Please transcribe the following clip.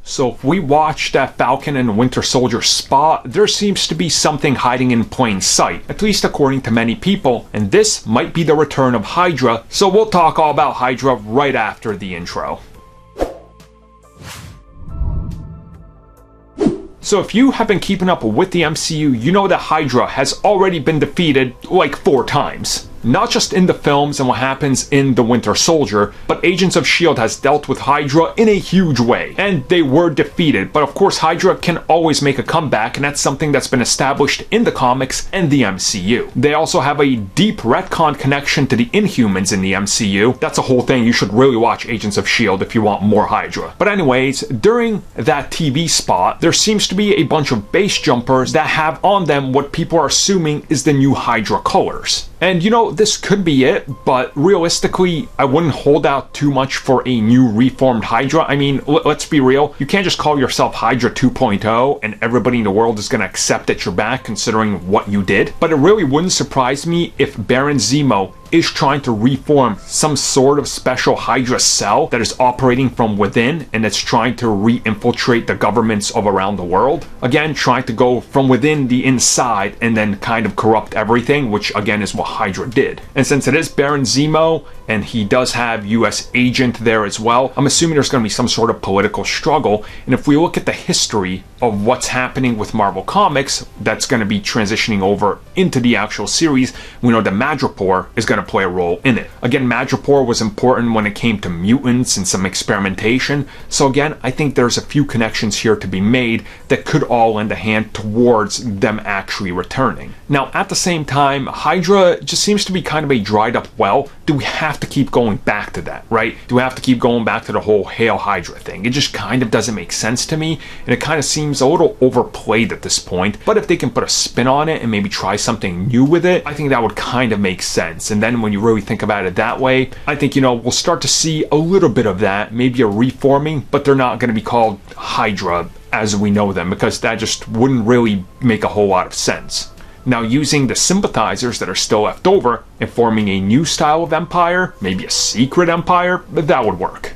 So if we watch that Falcon and Winter Soldier spot, there seems to be something hiding in plain sight, at least according to many people, and this might be the return of Hydra, so we'll talk all about Hydra right after the intro. So if you have been keeping up with the MCU, you know that Hydra has already been defeated like 4 times. Not just in the films and what happens in The Winter Soldier, but Agents of S.H.I.E.L.D. has dealt with Hydra in a huge way, and they were defeated, but of course Hydra can always make a comeback, and that's something that's been established in the comics and the MCU. They also have a deep retcon connection to the Inhumans in the MCU. That's a whole thing. You should really watch Agents of S.H.I.E.L.D. if you want more Hydra. But anyways, during that TV spot, there seems to be a bunch of base jumpers that have on them what people are assuming is the new Hydra colors. And you know, this could be it, but realistically, I wouldn't hold out too much for a new reformed Hydra. I mean, let's be real, you can't just call yourself Hydra 2.0 and everybody in the world is going to accept that you're back considering what you did. But it really wouldn't surprise me if Baron Zemo is trying to reform some sort of special Hydra cell that is operating from within and it's trying to re-infiltrate the governments of around the world. Again, trying to go from within the inside and then kind of corrupt everything, which again is what Hydra did. And since it is Baron Zemo and he does have US agent there as well, I'm assuming there's going to be some sort of political struggle. And if we look at the history of what's happening with Marvel Comics that's going to be transitioning over into the actual series, we know that Madripoor is going to play a role in it. Again, Madripoor was important when it came to mutants and some experimentation. So again, I think there's a few connections here to be made that could all lend a hand towards them actually returning. Now, at the same time, Hydra just seems to be kind of a dried up well. Do we have to keep going back to that, right? Do we have to keep going back to the whole Hail Hydra thing? It just kind of doesn't make sense to me, and it kind of seems a little overplayed at this point. But if they can put a spin on it and maybe try something new with it, I think that would kind of make sense. And then when you really think about it that way, I think, you know, we'll start to see a little bit of that, maybe a reforming, but they're not going to be called Hydra as we know them, because that just wouldn't really make a whole lot of sense. Now, using the sympathizers that are still left over and forming a new style of empire, maybe a secret empire, that would work.